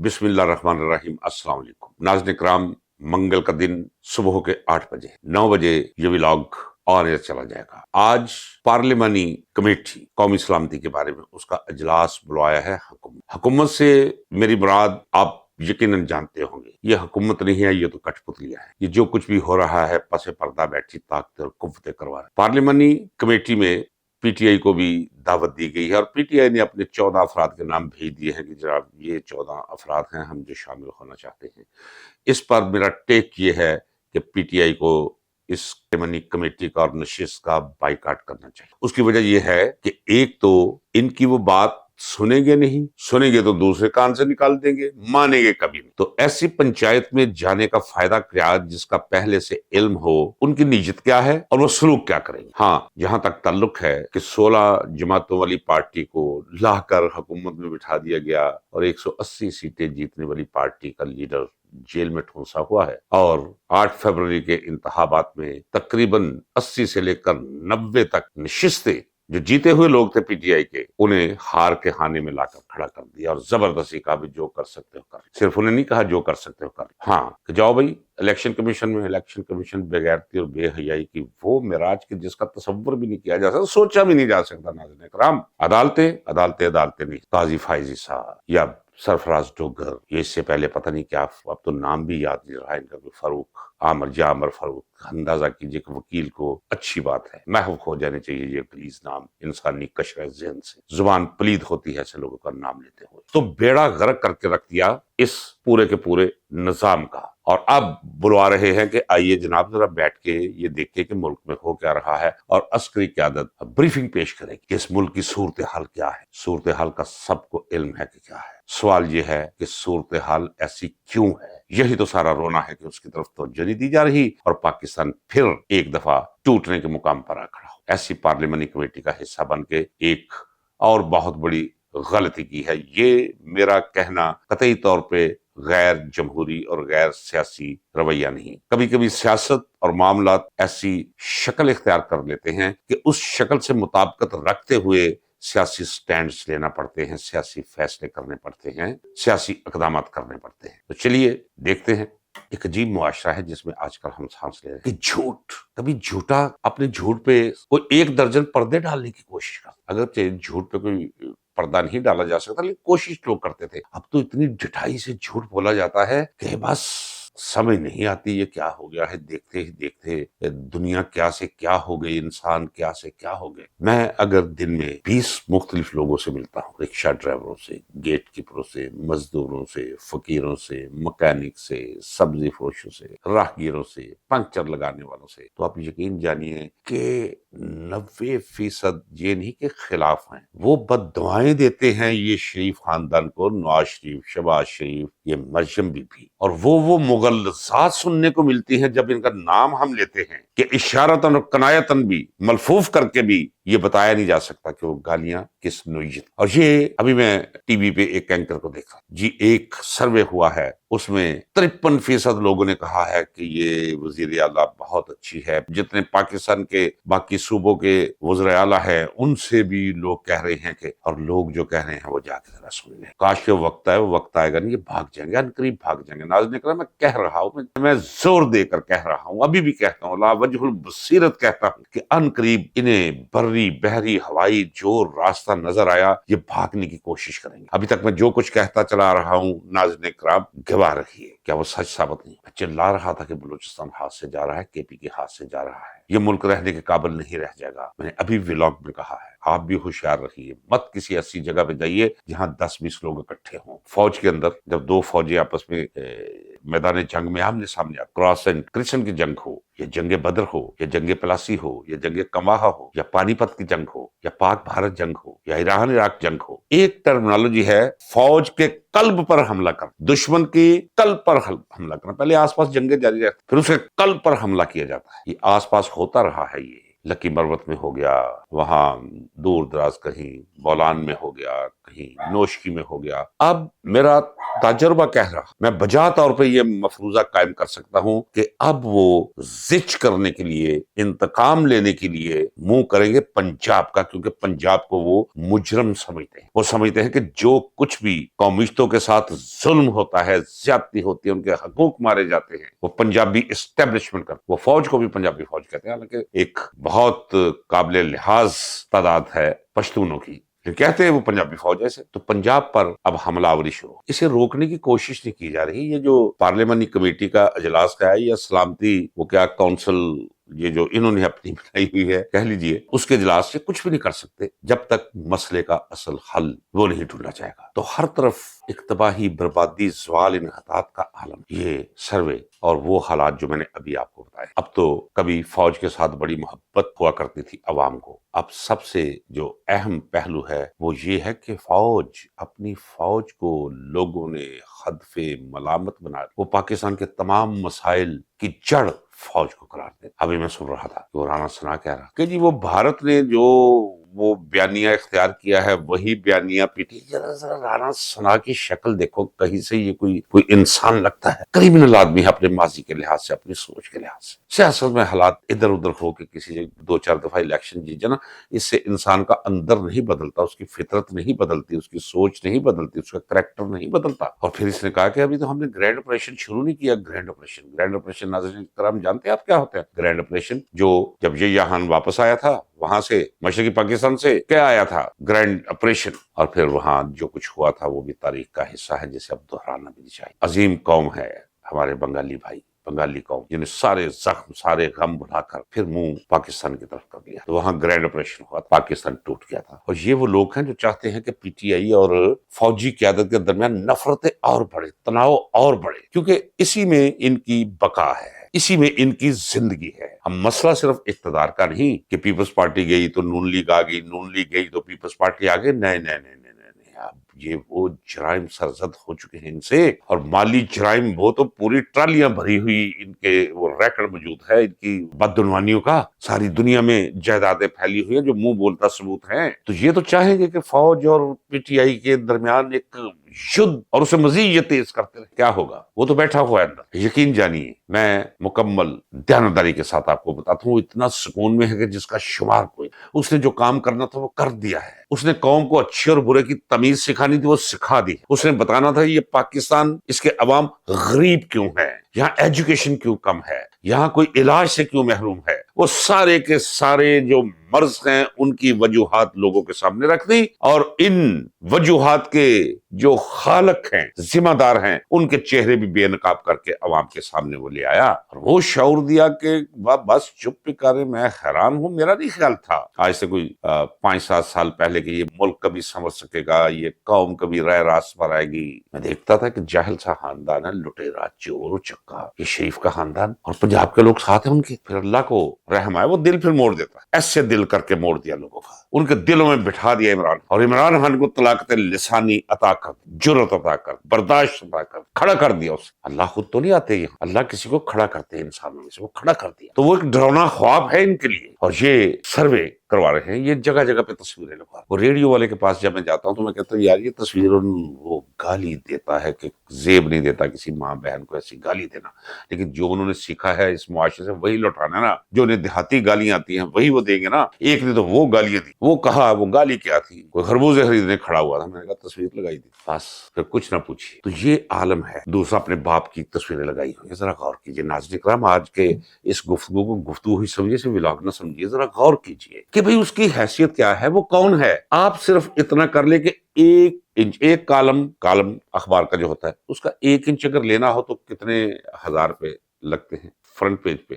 بسم اللہ الرحمن الرحیم۔ السلام علیکم ناظرین کرام، منگل کا دن صبح کے 8 بجے 9 بجے یہ ولاگ آن ایئر چلا جائے گا۔ آج پارلیمانی کمیٹی قومی سلامتی کے بارے میں اس کا اجلاس بلوایا ہے حکومت سے میری مراد آپ یقیناً جانتے ہوں گے، یہ حکومت نہیں ہے، یہ تو کٹھ پتلیاں ہے۔ یہ جو کچھ بھی ہو رہا ہے پس پردہ بیٹھی طاقتیں اور قوتیں کروا رہی ہیں۔ پارلیمانی کمیٹی میں پی ٹی آئی کو بھی دعوت دی گئی ہے اور پی ٹی آئی نے اپنے 14 افراد کے نام بھیج دیے ہیں کہ جناب یہ 14 افراد ہیں ہم جو شامل ہونا چاہتے ہیں۔ اس پر میرا ٹیک یہ ہے کہ پی ٹی آئی کو اس کمیٹی کا اور نشست کا بائیکاٹ کرنا چاہیے۔ اس کی وجہ یہ ہے کہ ایک تو ان کی وہ بات سنیں گے نہیں، سنیں گے تو دوسرے کان سے نکال دیں گے، مانیں گے کبھی نہیں۔ تو ایسی پنچایت میں جانے کا فائدہ کیا جس کا پہلے سے علم ہو ان کی نیت کیا ہے اور وہ سلوک کیا کریں گے۔ ہاں، جہاں تک تعلق ہے کہ 16 جماعتوں والی پارٹی کو لا کر حکومت میں بٹھا دیا گیا اور 180 سیٹیں جیتنے والی پارٹی کا لیڈر جیل میں ٹھونسا ہوا ہے، اور 8 فروری کے انتخابات میں تقریباً 80 سے لے کر 90 تک نشستیں جو جیتے ہوئے لوگ تھے پی ٹی آئی کے، انہیں ہار کے ہانے میں لا کر کھڑا کر دیا اور زبردستی کہا بھی جو کر سکتے ہو کر۔ صرف انہیں نہیں کہا جو کر سکتے ہو کر، ہاں کہ جاؤ بھائی الیکشن کمیشن بغیرتی اور بے حیائی کی وہ معراج کی جس کا تصور بھی نہیں کیا جا سکتا، سوچا بھی نہیں جا سکتا۔ ناظرین کرام، عدالتیں نہیں، قاضی فائزی صاحب یا سرفراز ڈوگر، یہ اس سے پہلے پتہ نہیں کیا، اب تو نام بھی یاد نہیں رہا ان کا، کوئی فاروق عامر فاروق۔ اندازہ کیجئے کہ وکیل کو اچھی بات ہے، محو ہو جانے چاہیے یہ پلیز نام انسانی قشر ذہن سے، زبان پلید ہوتی ہے ایسے لوگوں کا نام لیتے ہوئے۔ تو بیڑا غرق کر کے رکھ دیا اس پورے کے پورے نظام کا، اور اب بلوا رہے ہیں کہ آئیے جناب ذرا بیٹھ کے یہ دیکھیں کہ ملک میں ہو کیا رہا ہے، اور عسکری قیادت بریفنگ پیش کرے کہ اس ملک کی صورتحال کیا ہے۔ صورتحال کا سب کو علم ہے کہ کیا ہے، سوال یہ ہے کہ صورتحال ایسی کیوں ہے؟ یہی تو سارا رونا ہے کہ اس کی طرف توجہ نہیں دی جا رہی اور پاکستان پھر ایک دفعہ ٹوٹنے کے مقام پر آ کھڑا ہو۔ ایسی پارلیمانی کمیٹی کا حصہ بن کے ایک اور بہت بڑی غلطی کی ہے۔ یہ میرا کہنا قطعی طور پہ غیر جمہوری اور غیر سیاسی رویہ نہیں۔ کبھی کبھی سیاست اور معاملات ایسی شکل اختیار کر لیتے ہیں کہ اس شکل سے مطابقت رکھتے ہوئے سیاسی سٹینڈز لینا پڑتے ہیں، سیاسی فیصلے کرنے پڑتے ہیں، سیاسی اقدامات کرنے پڑتے ہیں۔ تو چلیے دیکھتے ہیں۔ ایک عجیب معاشرہ ہے جس میں آج کل ہم سانس لے رہے ہیں کہ جھوٹ، کبھی جھوٹا اپنے جھوٹ پہ کوئی 1 درجن پردے ڈالنے کی کوشش کرتا، اگرچہ جھوٹ پہ کوئی پردہ نہیں ڈالا جا سکتا لیکن کوشش لوگ کرتے تھے۔ اب تو اتنی ڈٹھائی سے جھوٹ بولا جاتا ہے کہ بس سمجھ نہیں آتی یہ کیا ہو گیا ہے۔ دیکھتے ہی دیکھتے دنیا کیا سے کیا ہو گئی، انسان کیا سے کیا ہو گئے۔ میں اگر دن میں 20 مختلف لوگوں سے ملتا ہوں، رکشہ ڈرائیوروں سے، گیٹ کیپروں سے، مزدوروں سے، فقیروں سے، مکینک سے، سبزی فروشوں سے، راہگیروں سے، پنکچر لگانے والوں سے، تو آپ یقین جانیے کہ 90% یہ نہیں کہ خلاف ہیں، وہ بد دعائیں دیتے ہیں یہ شریف خاندان کو، نواز شریف، شہباز شریف، یہ مریم بی بی، اور وہ مغلظات سننے کو ملتی ہیں جب ان کا نام ہم لیتے ہیں کہ اشارتاً اور کنایتاً بھی ملفوف کر کے بھی یہ بتایا نہیں جا سکتا کہ وہ گالیاں کس نوعیت۔ اور یہ ابھی میں ٹی وی پہ ایک اینکر کو دیکھا جی، ایک سروے ہوا ہے، اس میں 53% لوگوں نے کہا ہے کہ یہ وزیر اعلیٰ بہت اچھی ہے۔ جتنے پاکستان کے باقی صوبوں کے وزراء اعلیٰ ہیں ان سے بھی لوگ کہہ رہے ہیں کہ، اور لوگ جو کہہ رہے ہیں وہ جا کے ذرا سن لیں۔ کاش کہ وقت آئے، وہ وقت آئے گا نہیں، یہ بھاگ جائیں گے، عنقریب بھاگ جائیں گے۔ ناظرین کرام، میں کہہ رہا ہوں، میں زور دے کر کہہ رہا ہوں، ابھی بھی کہتا ہوں، لا وجہ البصیرت کہتا ہوں کہ عنقریب انہیں بری، بحری، ہوائی جو راستہ نظر آیا یہ بھاگنے کی کوشش کریں گے۔ ابھی تک میں جو کچھ کہتا چلا رہا ہوں ناظرین کرام گواہ رکھیے، کیا وہ سچ ثابت نہیں؟ میں چلا رہا تھا کہ بلوچستان ہاتھ سے جا رہا ہے، کے پی کے ہاتھ سے جا رہا ہے، یہ ملک رہنے کے قابل نہیں رہ جائے گا۔ میں نے ابھی ولاگ میں کہا ہے، آپ بھی ہوشیار رہیے، مت کسی ایسی جگہ پہ جائیے جہاں 10-20 لوگ اکٹھے ہوں۔ فوج کے اندر جب 2 فوجی آپس میں میدان جنگ میں آمنے سامنے کراس اینڈ کرسن کی جنگ ہو، یا جنگ بدر ہو، یا جنگ پلاسی ہو، یا جنگ کماہا ہو، یا پانی پت کی جنگ ہو، یا پاک بھارت جنگ ہو، یا ایران عراق جنگ ہو، ایک ٹرمنالوجی ہے، فوج کے قلب پر حملہ کر، دشمن کی قلب پر حملہ کرنا۔ پہلے آس پاس جنگیں جاری رہتی، پھر اسے قلب پر حملہ کیا جاتا ہے۔ یہ آس پاس ہوتا رہا ہے، یہ لکی مروت میں ہو گیا، وہاں دور دراز کہیں بولان میں ہو گیا، کہیں نوشکی میں ہو گیا۔ اب میرا تجربہ کہہ رہا، میں بجا طور پہ یہ مفروضہ قائم کر سکتا ہوں کہ اب وہ زچ کرنے کے لیے، انتقام لینے کے لیے منہ کریں گے پنجاب کا، کیونکہ پنجاب کو وہ مجرم سمجھتے ہیں۔ وہ سمجھتے ہیں کہ جو کچھ بھی قومیتوں کے ساتھ ظلم ہوتا ہے، زیادتی ہوتی ہے، ان کے حقوق مارے جاتے ہیں، وہ پنجابی اسٹیبلشمنٹ کرتے، وہ فوج کو بھی پنجابی فوج کہتے ہیں، حالانکہ ایک بہت قابل لحاظ تعداد ہے پشتونوں کی، کہتے ہیں وہ پنجابی فوج ایسے۔ تو پنجاب پر اب حملہ آوری شروع، اسے روکنے کی کوشش نہیں کی جا رہی۔ یہ جو پارلیمانی کمیٹی کا اجلاس کا ہے یا سلامتی وہ کیا کونسل، یہ جو انہوں نے اپنی بنائی ہوئی ہے کہہ لیجئے، اس کے اجلاس سے کچھ بھی نہیں کر سکتے جب تک مسئلے کا اصل حل وہ نہیں ڈھونڈا جائے گا۔ تو ہر طرف ایک تباہی، بربادی، زوال، انحطاط کا عالم، یہ سروے اور وہ حالات جو میں نے ابھی آپ کو بتائے۔ اب تو کبھی فوج کے ساتھ بڑی محبت ہوا کرتی تھی عوام کو، اب سب سے جو اہم پہلو ہے وہ یہ ہے کہ اپنی فوج کو لوگوں نے ہدف ملامت بنا، وہ پاکستان کے تمام مسائل کی جڑ فوج کو قرار دے۔ ابھی میں سن رہا تھا کہ وہ رانا ثنا کہہ رہا کہ جی وہ بھارت نے جو وہ بیانیہ اختیار کیا ہے وہی بیانیہ پیٹی۔ ذرا رانا ثنا کی شکل دیکھو، کہیں سے یہ کوئی انسان لگتا ہے، کریمنل آدمی ہے اپنے ماضی کے لحاظ سے، اپنی سوچ کے لحاظ سے۔ سیاست میں حالات ادھر ادھر ہو کے کسی 2-4 دفعہ الیکشن جیت جانا، اس سے انسان کا اندر نہیں بدلتا، اس کی فطرت نہیں بدلتی، اس کی سوچ نہیں بدلتی، اس کا کریکٹر نہیں بدلتا۔ اور پھر اس نے کہا کہ ابھی تو ہم نے گرینڈ آپریشن شروع نہیں کیا۔ گرینڈ آپریشن ناظرین کرام جانتے ہیں آپ کیا ہوتا ہے گرینڈ آپریشن؟ جو جب یہ یہاں واپس آیا تھا وہاں سے، مشرقی پاکستان سے، کیا آیا تھا؟ Grand operation. اور پھر وہاں جو کچھ ہوا تھا وہ بھی تاریخ کا حصہ ہے، جسے اب دہرانا بھی نہیں چاہیے۔ عظیم قوم ہے ہمارے بنگالی بھائی، بنگالی قوم، جنہیں سارے زخم، سارے غم بھلا کر پھر منہ پاکستان کی طرف کر دیا۔ تو وہاں گرینڈ آپریشن ہوا، پاکستان ٹوٹ گیا تھا۔ اور یہ وہ لوگ ہیں جو چاہتے ہیں کہ پی ٹی آئی اور فوجی قیادت کے درمیان نفرتیں اور بڑھے، تناؤ اور بڑھے، کیونکہ اسی میں ان کی بقا ہے، اسی میں ان کی زندگی ہے۔ ہم مسئلہ صرف اقتدار کا نہیں کہ پیپلز پارٹی گئی تو نون لیگ آ گئی، نون لیگ گئی تو پیپلز پارٹی آ گئی، نہیں نہیں نہیں نہیں نہیں، اب یہ وہ جرائم سرزد ہو چکے ہیں ان سے، اور مالی جرائم وہ تو پوری ٹرالیاں بھری ہوئی ان کے وہ ریکارڈ موجود ہے ان کی بدعنوانیوں کا، ساری دنیا میں جائیدادیں پھیلی ہوئی ہیں جو منہ بولتا ثبوت ہیں۔ تو یہ تو چاہیں گے کہ فوج اور پی ٹی آئی کے درمیان ایک شد اور اسے مزید یہ تیز کرتے رہے۔ کیا ہوگا؟ وہ تو بیٹھا ہوا ہے اندر۔ یقین جانیے، میں مکمل دیانتداری کے ساتھ آپ کو بتاتا ہوں، اتنا سکون میں ہے کہ جس کا شمار کوئی۔ اس نے جو کام کرنا تھا وہ کر دیا ہے۔ اس نے قوم کو اچھے اور برے کی تمیز سکھانی تھی، وہ سکھا دی۔ اس نے بتانا تھا یہ پاکستان، اس کے عوام غریب کیوں ہے، یہاں ایجوکیشن کیوں کم ہے، یہاں کوئی علاج سے کیوں محروم ہے۔ وہ سارے کے سارے جو مرض ہیں ان کی وجوہات لوگوں کے سامنے رکھ دی، اور ان وجوہات کے جو خالق ہیں، ذمہ دار ہیں، ان کے چہرے بھی بے نقاب کر کے عوام کے سامنے وہ لے آیا، اور وہ شعور دیا کہ بس چپ بھی کرے۔ میں حیران ہوں، میرا نہیں خیال تھا آج سے کوئی 5-7 سال پہلے کہ یہ ملک کبھی سمجھ سکے گا، یہ قوم کبھی رائے راست پر آئے گی۔ میں دیکھتا تھا کہ جاہل سا خاندان ہے، لٹیرا، چور و چکا، یہ شریف کا خاندان، اور پنجاب کے لوگ ساتھ ہیں ان کے۔ پھر اللہ کو رحم آئے، وہ دل پھر موڑ دیتا ہے، ایسے دل کر کے موڑ دیا لوگوں کا، ان کے دلوں میں بٹھا دیا عمران، اور عمران خان کو طلاقت لسانی عطا کر، جرأت عطا کر، برداشت عطا کر، کھڑا کر دیا اسے۔ اللہ خود تو نہیں آتے یہاں، اللہ کسی کو کھڑا کرتے ہیں انسانوں میں سے، وہ کھڑا کر دیا۔ تو وہ ایک ڈراؤنا خواب ہے ان کے لیے، اور یہ سروے کروا رہے ہیں، یہ جگہ جگہ پہ تصویریں لگوا۔ وہ ریڈیو والے کے پاس جب میں جاتا ہوں تو میں کہتا ہوں یار یہ تصویر، وہ گالی دیتا ہے کہ زیب نہیں دیتا کسی ماں بہن کو ایسی گالی دینا، لیکن جو انہوں نے سیکھا ہے اس معاشرے سے وہی لوٹانا ہے نا۔ جو انہیں دیہاتی گالیاں آتی ہیں وہی وہ دیں گے نا۔ ایک نے تو وہ گالیاں دی، وہ کہا وہ گالی کیا تھی، کوئی خربوزے خریدنے کھڑا ہوا تھا، میں نے کہا تصویر لگائی دی، بس پھر کچھ نہ پوچھیے۔ تو یہ عالم ہے۔ دوسرا اپنے باپ کی تصویریں لگائی ہوئی، ذرا غور کیجیے ناظرین کرام، آج کے اس گفتگو کو گفتگو ہی سمجھیے، سے ولاگ نہ سمجھیے، ذرا غور کیجیے کہ بھئی اس کی حیثیت کیا ہے، وہ کون ہے۔ آپ صرف اتنا کر لیں کہ ایک کالم اخبار کا جو ہوتا ہے اس کا 1 انچ اگر لینا ہو تو کتنے ہزار روپے لگتے ہیں فرنٹ پیج پہ،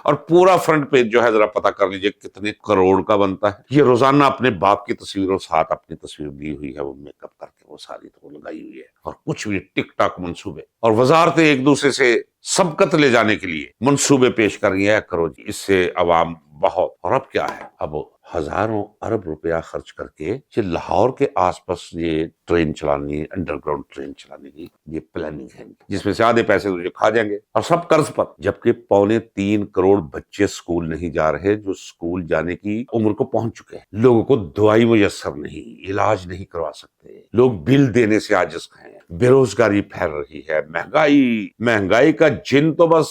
اور پورا فرنٹ پیج جو ہے ذرا پتہ کر لیجئے کتنے کروڑ کا بنتا ہے۔ یہ روزانہ اپنے باپ کی تصویر اور ساتھ اپنی تصویر دی ہوئی ہے، وہ میک اپ کر کے وہ ساری تو لگائی ہوئی ہے، اور کچھ بھی ٹک ٹاک منصوبے، اور وزارتیں ایک دوسرے سے سبقت لے جانے کے لیے منصوبے پیش کر رہی ہیں، کرو جی، اس سے عوام بہت۔ اور اب کیا ہے، اب ہزاروں ارب روپیہ خرچ کر کے یہ لاہور کے آس پاس یہ ٹرین چلانی، انڈر گراؤنڈ ٹرین چلانے کی یہ پلاننگ ہے، جس میں سے آدھے پیسے تو یہ کھا جائیں گے، اور سب قرض پر، جبکہ 2.25 کروڑ بچے اسکول نہیں جا رہے، جو اسکول جانے کی عمر کو پہنچ چکے ہیں، لوگوں کو دوائی میسر نہیں، علاج نہیں کروا سکتے، لوگ بل دینے سے عاجز ہیں، بے روزگاری پھیل رہی ہے، مہنگائی کا جن تو بس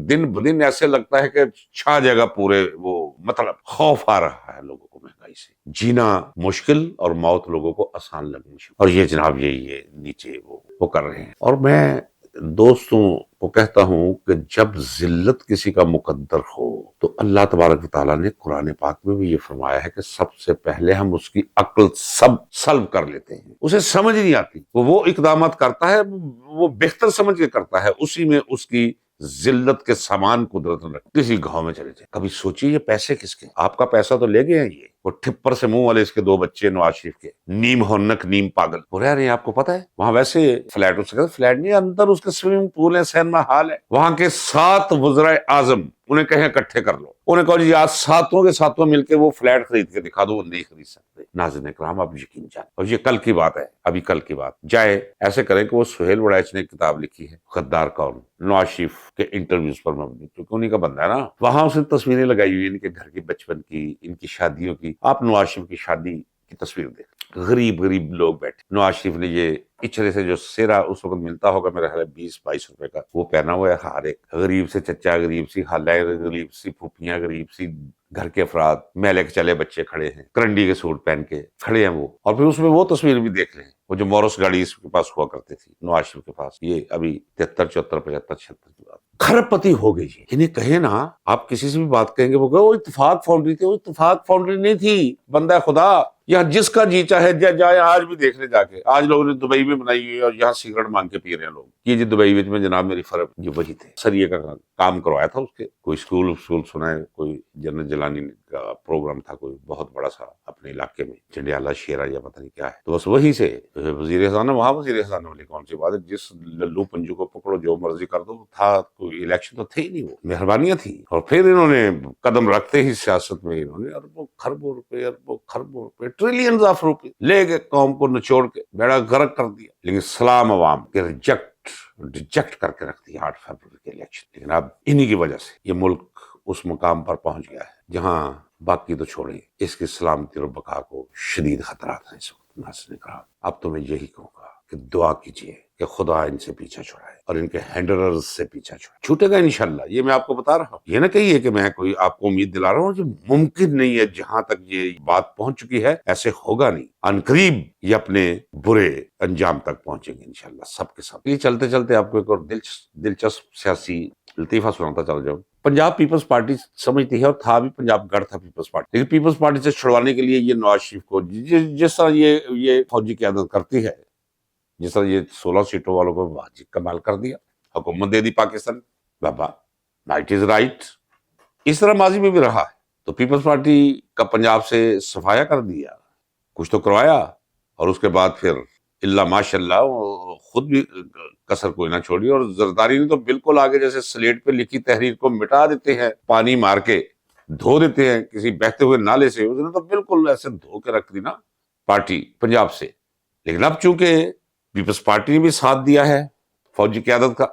دن بدن ایسے لگتا ہے کہ چھا جائے گا پورے، وہ مطلب خوف آ رہا ہے لوگوں کو مہنگائی سے، جینا مشکل اور موت لوگوں کو آسان لگنی شروع، اور یہ جناب یہ نیچے وہ کر رہے ہیں۔ اور میں دوستوں کو کہتا ہوں کہ جب ذلت کسی کا مقدر ہو تو اللہ تبارک و تعالیٰ نے قرآن پاک میں بھی یہ فرمایا ہے کہ سب سے پہلے ہم اس کی عقل سلب کر لیتے ہیں، اسے سمجھ نہیں آتی، وہ اقدامات کرتا ہے، وہ بہتر سمجھ کے کرتا ہے، اسی میں اس کی ذلت کے سامان قدرت نے رکھ، کسی گاؤں میں چلے جائیں، کبھی سوچیے یہ پیسے کس کے، آپ کا پیسہ تو لے گئے ہیں، یہ وہ ٹھپر سے منہ والے اس کے 2 بچے نواز شریف کے، نیم ہونک نیم پاگل، بول رہے نہیں، آپ کو پتا ہے وہاں ویسے فلیٹ، اس کے فلیٹ نہیں، اندر اس کے سوئمنگ پول ہے، سینما ہال ہے، وہاں کے 7 وزرائے اعظم انہیں کہیں اکٹھے کر لو، انہیں کہو جی آج 7 کے 7 مل کے وہ فلیٹ خرید کے دکھا دو، وہ نہیں خرید سکتے۔ ناظرین کرام، اب یقین جائیں، اور یہ کل کی بات ہے، ابھی کل کی بات جائے ایسے کریں کہ وہ سہیل وڑائچ نے ایک کتاب لکھی ہے، غدار کون، نواز شریف کے انٹرویوز پر مبنی، کیونکہ انہیں کا بندہ ہے نا، وہاں اس نے تصویریں لگائی ہوئی ان کے گھر کی، بچپن کی، ان کی شادیوں کی، آپ نواز شریف کی شادی کی تصویر دیکھ، غریب لوگ بیٹھے، نواز شریف نے یہ اچھلے سے جو سیرا اس وقت ملتا ہوگا میرا خیال ہے 20-22 روپے کا، وہ پہنا ہوا ہے، ہر ایک غریب سے چچا، غریب سی خالہ، غریب سی پھوپھیاں، غریب سی گھر کے افراد، میلے کے چلے بچے کھڑے ہیں، کرنڈی کے سوٹ پہن کے کھڑے ہیں وہ، اور پھر اس میں وہ تصویر بھی دیکھ لیں، وہ جو مورس گاڑی اس کے پاس ہوا کرتی تھی نواز شریف کے پاس، یہ ابھی 73 74 75 76 کی بات، کھرب پتی ہو گئی، انہیں کہیں نا، آپ کسی سے بھی بات کہیں گے وہ کہے وہ اتفاق فاؤنڈری تھی، وہ اتفاق فاؤنڈری نہیں تھی، بندہ خدا، یہاں جس کا جی چاہے جائے، آج بھی دیکھ لے جا کے، آج لوگوں نے دبئی میں بنائی ہوئی ہے اور یہاں سگریٹ مانگ کے پی رہے ہیں لوگ، یہ جی دبئی میں جناب میری فرق یہ وہی تھے، سریے کا کام کروایا تھا اس کے، کوئی اسکول سنا ہے، کوئی جنت جلانی کا پروگرام تھا کوئی بہت بڑا سا اپنے علاقے میں، جنڈیالہ شیرا یا پتہ نہیں کیا ہے، تو بس وہی سے وزیر خزانہ، وہاں وزیر خزانہ والی کون سی بات ہے، جس للو پنجو کو پکڑو جو مرضی کر دو، تھا کوئی الیکشن تو تھے ہی نہیں، وہ مہربانیاں تھی، اور پھر انہوں نے قدم رکھتے ہی سیاست میں انہوں نے اربوں خربوں روپے ٹریلینز آف روپے لے کے قوم کو نچوڑ کے بیڑا غرق کر دیا، لیکن سلام عوام کے ریجیکٹ کر کے رکھ دیا 8 فروری کے الیکشن، لیکن اب انہی کی وجہ سے یہ ملک اس مقام پر پہنچ گیا ہے جہاں باقی تو چھوڑیں، اس کی سلامتی اور بقا کو شدید خطرات ہیں اس وقت۔ ناصر نے کہا اب تو میں یہی کہوں گا کہ دعا کیجیے کہ خدا ان سے پیچھا چھڑائے اور ان کے ہینڈلرز سے پیچھا چھڑائے، چھوٹے گا انشاءاللہ، یہ میں آپ کو بتا رہا ہوں، یہ نہ کہیے کہ میں کوئی آپ کو امید دلا رہا ہوں، جو ممکن نہیں ہے، جہاں تک یہ بات پہنچ چکی ہے ایسے ہوگا نہیں، عنقریب یہ اپنے برے انجام تک پہنچیں گے انشاءاللہ سب کے ساتھ۔ یہ چلتے چلتے آپ کو ایک اور دلچسپ سیاسی لطیفہ سناتا چل جاؤں۔ پنجاب پیپلز پارٹی سمجھتی ہے، اور تھا بھی پنجاب گڑھ تھا پیپلز پارٹی، لیکن پیپلز پارٹی سے چھڑوانے کے لیے یہ نواز شریف کو جس طرح یہ فوجی قیادت کرتی ہے، جس طرح یہ 16 سیٹوں والوں کو واجب کمال کر دیا، حکومت دے دی پاکستان، بابا رائٹ از رائٹ، اس طرح ماضی میں بھی رہا ہے، تو پیپلز پارٹی کا پنجاب سے صفایا کر دیا، کچھ تو کروایا، اور اس کے بعد پھر اللہ ماشاء اللہ خود بھی کسر کوئی نہ چھوڑی، اور زرداری نے تو بالکل آگے جیسے سلیٹ پہ لکھی تحریر کو مٹا دیتے ہیں، پانی مار کے دھو دیتے ہیں کسی بہتے ہوئے نالے سے، اس نے تو بالکل ایسے دھو کے رکھ دی نا پارٹی پنجاب سے۔ لیکن اب چونکہ پیپلز پارٹی نے بھی ساتھ دیا ہے فوجی قیادت کا،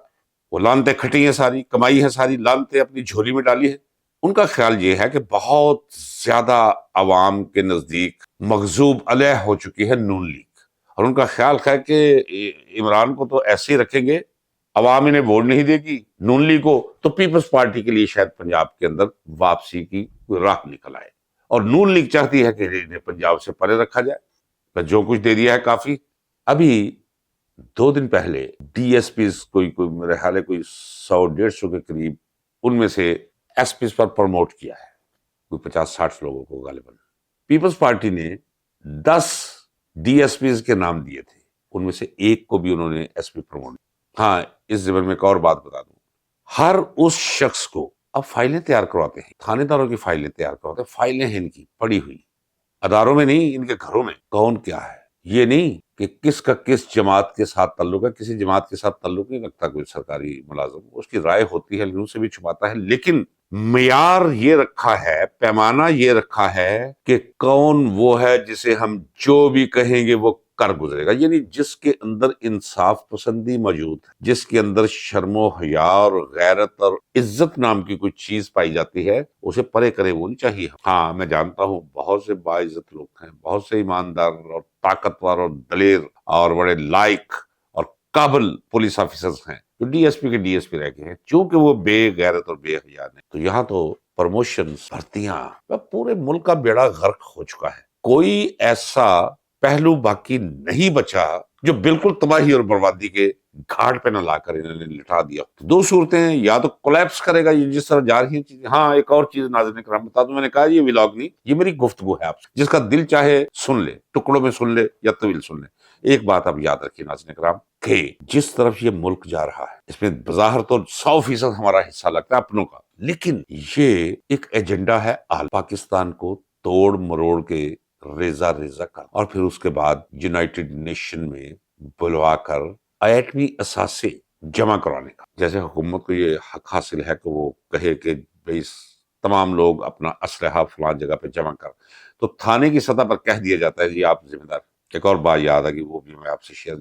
وہ لانتیں کھٹی ہیں، ساری کمائی ہے، ساری لانتیں اپنی جھولی میں ڈالی ہے، ان کا خیال یہ ہے کہ بہت زیادہ عوام کے نزدیک مغضوب علیہ ہو چکی ہے نون لیگ، اور ان کا خیال ہے کہ عمران کو تو ایسے ہی رکھیں گے، عوام انہیں ووٹ نہیں دے گی نون لیگ کو، تو پیپلز پارٹی کے لیے شاید پنجاب کے اندر واپسی کی راہ نکل آئے، اور نون لیگ چاہتی ہے کہ انہیں پنجاب سے پرے رکھا جائے، بس جو کچھ دے دیا ہے کافی۔ ابھی 2 دن پہلے ڈی ایس پیز کوئی میرے خیال ہے کوئی 100-150 کے قریب، ان میں سے ایس پیز پر پروموٹ کیا ہے، کوئی 50-60 لوگوں کو غالباً۔ پیپلز پارٹی نے 10 ڈی ایس پیز کے نام دیے تھے، ان میں سے ایک کو بھی انہوں نے ایس پی پروموٹ۔ ہاں، اس ضمن میں ایک اور بات بتا دوں، ہر اس شخص کو اب فائلیں تیار کرواتے ہیں، تھانے داروں کی فائلیں تیار کرواتے ہیں، فائلیں ہیں ان کی پڑی ہوئی، اداروں میں نہیں، ان کے گھروں میں، کون کیا ہے یہ نہیں کہ کس کا کس جماعت کے ساتھ تعلق ہے، کسی جماعت کے ساتھ تعلق نہیں رکھتا کوئی سرکاری ملازم، اس کی رائے ہوتی ہے لیکن اسے بھی چھپاتا ہے، لیکن معیار یہ رکھا ہے، پیمانہ یہ رکھا ہے کہ کون وہ ہے جسے ہم جو بھی کہیں گے وہ کر گزرے گا، یعنی جس کے اندر انصاف پسندی موجود ہے، جس کے اندر شرم و حیا اور غیرت اور عزت نام کی کوئی چیز پائی جاتی ہے، اسے پرے کرے وہ نہیں چاہیے۔ ہاں میں جانتا ہوں بہت سے باعزت لوگ ہیں، بہت سے ایماندار اور طاقتور اور دلیر اور بڑے لائق اور قابل پولیس آفیسرز ہیں جو ڈی ایس پی کے ڈی ایس پی رہ گئے ہیں، چونکہ وہ بے غیرت اور بے حیا ہیں۔ تو یہاں تو پروموشنز، بھرتیاں، پورے ملک کا بیڑا غرق ہو چکا ہے، کوئی ایسا پہلو باقی نہیں بچا جو بالکل تباہی اور بربادی کے گھاٹ پہ نہ لا کر انہوں نے لٹا دیا۔ دو صورتیں، یا تو کولیپس کرے گا یہ جس طرح جا رہی ہیں چیزیں۔ ہاں ایک اور چیز ناظرین کرام بتا دوں، میں نے کہا یہ ولاگ نہیں، یہ میری گفتگو ہے آپ سے، جس کا دل چاہے سن لے، ٹکڑوں میں سن لے یا طویل سن لے۔ ایک بات آپ یاد رکھیے ناظرین کرام کہ جس طرف یہ ملک جا رہا ہے اس میں بظاہر تو 100% ہمارا حصہ لگتا ہے اپنوں کا، لیکن یہ ایک ایجنڈا ہے پاکستان کو توڑ مروڑ کے ریزہ ریزہ کر، اور پھر اس کے بعد یونائٹڈ نیشن میں بلوا کر ایٹمی اثاثے جمع کروانے کا۔ جیسے حکومت کو یہ حق حاصل ہے کہ وہ کہے کہ بھئی تمام لوگ اپنا اسلحہ فلان جگہ پہ جمع کر، تو تھانے کی سطح پر کہہ دیا جاتا ہے جی آپ ذمہ دار۔ ایک اور بات یاد ہے کہ وہ بھی میں آپ سے شیئر،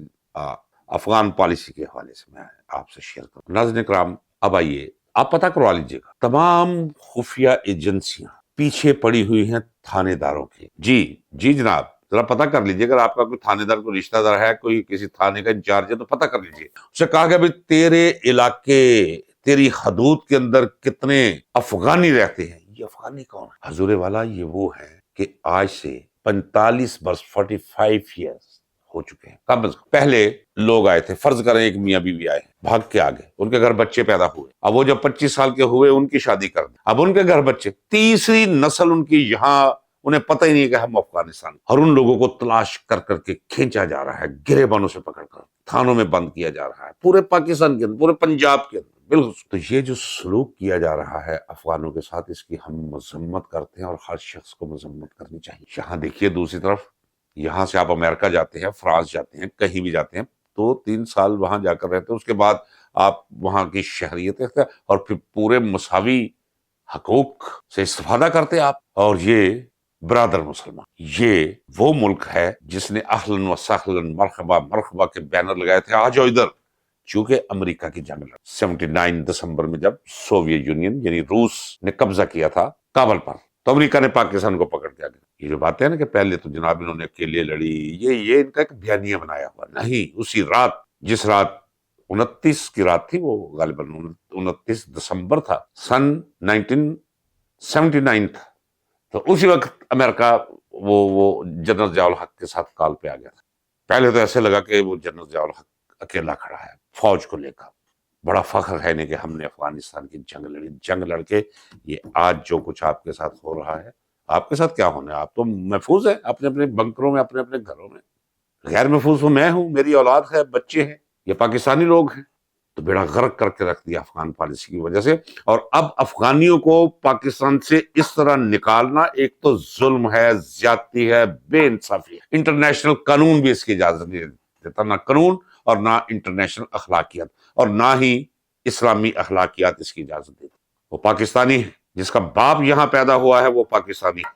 افغان پالیسی کے حوالے سے میں آپ سے شیئر کروں۔ ناظرین کرام اب آئیے آپ پتہ کروا لیجئے گا، تمام خفیہ ایجنسیاں پیچھے پڑی ہوئی ہیں تھانے داروں کے۔ جی جناب، ذرا پتہ کر لیجئے، اگر آپ کا کوئی تھانے دار کوئی رشتہ دار ہے، کوئی کسی تھانے کا انچارج ہے تو پتہ کر لیجئے، اسے کہا کہ بھئی تیرے علاقے، تیری حدود کے اندر کتنے افغانی رہتے ہیں۔ یہ افغانی کون ہے؟ حضور والا یہ وہ ہے کہ آج سے 45 برس 45 ایئرس ہو چکے ہیں کم از کم۔ پہلے لوگ آئے تھے، فرض کریں ایک میاں بیوی آئے، بھاگ کے آگے، ان کے گھر بچے پیدا ہوئے، اب وہ جب 25 سال کے ہوئے ان کی شادی کر دی، اب ان کے گھر بچے، تیسری نسل ان کی یہاں، انہیں پتہ ہی نہیں کہ ہم افغانستان، اور ان لوگوں کو تلاش کر کر کے کھینچا جا رہا ہے، گریبانوں سے پکڑ کر تھانوں میں بند کیا جا رہا ہے، پورے پاکستان کے اندر، پورے پنجاب کے اندر۔ بالکل، تو یہ جو سلوک کیا جا رہا ہے افغانوں کے ساتھ، اس کی ہم مذمت کرتے ہیں اور ہر شخص کو مذمت کرنی چاہیے۔ یہاں دیکھیے دوسری طرف، یہاں سے آپ امریکہ جاتے ہیں، فرانس جاتے ہیں، کہیں بھی جاتے ہیں تو 3 سال وہاں جا کر رہتے ہیں، اس کے بعد آپ وہاں کی شہریت رکھتے ہیں اور پھر پورے مساوی حقوق سے استفادہ کرتے ہیں آپ۔ اور یہ برادر مسلمان، یہ وہ ملک ہے جس نے اہلاً و سہلاً مرحبا مرحبا کے بینر لگائے تھے، آ جاؤ ادھر، چونکہ امریکہ کی جنگ لڑ 79 دسمبر میں جب سوویت یونین یعنی روس نے قبضہ کیا تھا کابل پر، تو امریکہ نے پاکستان کو پکڑ کے آگے۔ یہ جو باتیں ہیں نا کہ پہلے تو جناب انہوں نے اکیلے لڑی، یہ ان کا ایک بیانیہ بنایا ہوا نہیں۔ اسی رات، جس رات 29 کی رات تھی، وہ غالباً 29 دسمبر تھا، سن 1979 تھا، تو اسی وقت امریکہ وہ جنرل ضیاء الحق کے ساتھ کال پہ آ گیا تھا۔ پہلے تو ایسے لگا کہ وہ جنرل ضیاء الحق اکیلا کھڑا ہے فوج کو لے کر، بڑا فخر ہے نہیں کہ ہم نے افغانستان کی جنگ لڑی، جنگ لڑ کے یہ آج جو کچھ آپ کے ساتھ ہو رہا ہے، آپ کے ساتھ کیا ہونا ہے؟ آپ تو محفوظ ہیں اپنے اپنے بنکروں میں، اپنے اپنے گھروں میں، غیر محفوظ ہوں میں ہوں، میری اولاد ہے، بچے ہیں، یہ پاکستانی لوگ ہیں۔ تو بیڑا غرق کر کے رکھ دیا افغان پالیسی کی وجہ سے، اور اب افغانیوں کو پاکستان سے اس طرح نکالنا ایک تو ظلم ہے، زیادتی ہے، بے انصافی ہے۔ انٹرنیشنل قانون بھی اس کی اجازت نہیں دیتا، نہ قانون اور نہ انٹرنیشنل اخلاقیات، اور نہ ہی اسلامی اخلاقیات اس کی اجازت دیتی۔ وہ پاکستانی ہے، جس کا باپ یہاں پیدا ہوا ہے وہ پاکستانی ہے،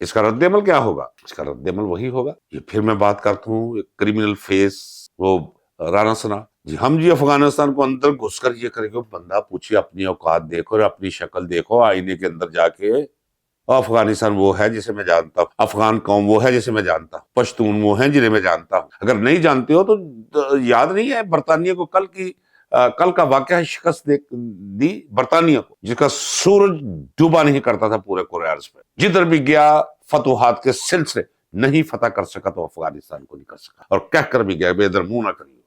اس کا رد عمل کیا ہوگا؟ اس کا رد عمل وہی ہوگا۔ یہ پھر میں بات کرتا ہوں ایک کرمنل فیس، وہ رانا ثنا جی، ہم جی افغانستان کو اندر گھس کر یہ کریں گے، بندہ پوچھے اپنی اوقات دیکھو اور اپنی شکل دیکھو آئینے کے اندر جا کے۔ افغانستان وہ ہے جسے میں جانتا ہوں، افغان قوم وہ ہے جسے میں جانتا ہوں، پشتون وہ ہیں جنہیں میں جانتا ہوں۔ اگر نہیں جانتے ہو تو یاد نہیں ہے برطانیہ کو کل کا واقعہ شکست دی برطانیہ کو، جس کا سورج ڈوبا نہیں کرتا تھا پورے کورے ارض پہ، جدھر بھی گیا فتوحات کے سلسلے نہیں فتح کر سکا تو افغانستان کو نہیں کر سکا، اور کہہ کر بھی گیا بے در منہ نہ کریو۔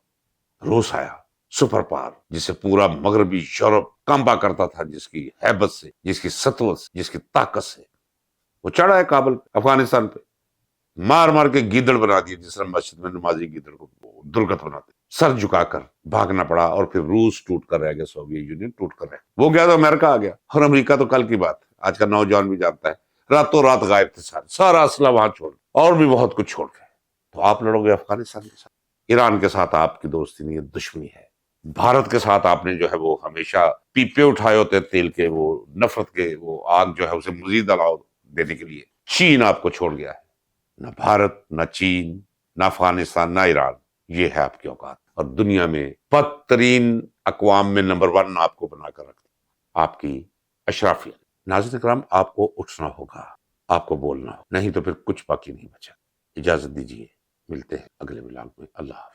روس آیا، سپر پاور، جسے پورا مغربی یورپ کانپا کرتا تھا، جس کی ہیبت سے، جس کی سطوت سے، جس کی طاقت سے، وہ چڑھا ہے کابل افغانستان پہ، مار مار کے گیدڑ بنا دیا، جس طرح مسجد میں نمازی گیدڑ کو درگت بناتے، سر جھکا کر بھاگنا پڑا، اور پھر روس ٹوٹ کر رہ گیا، سوویت یونین ٹوٹ کر رہ گیا۔ وہ گیا تو امریکہ آ گیا، اور امریکہ تو کل کی بات ہے، آج کا نوجوان بھی جانتا ہے، راتوں رات غائب تھے سارا اسلحہ وہاں چھوڑ، اور بھی بہت کچھ چھوڑ گئے۔ تو آپ لڑو گے افغانستان کے ساتھ؟ ایران کے ساتھ آپ کی دوستی نہیں ہے، دشمنی ہے، بھارت کے ساتھ آپ نے جو ہے وہ ہمیشہ پیپے اٹھائے ہوتے تیل کے، وہ نفرت کے، وہ آگ جو ہے اسے مزید الاؤ دینے کے لیے۔ چین آپ کو چھوڑ گیا ہے، نہ بھارت، نہ چین، نہ افغانستان، نہ ایران، یہ ہے آپ کی اوقات۔ اور دنیا میں بدترین اقوام میں نمبر 1 آپ کو بنا کر رکھتا آپ کی اشرافیت۔ ناظرین کرام، آپ کو اٹھنا ہوگا، آپ کو بولنا ہوگا، نہیں تو پھر کچھ باقی نہیں بچا۔ اجازت دیجیے، ملتے ہیں اگلے ولاگ میں۔ اللہ حافظ۔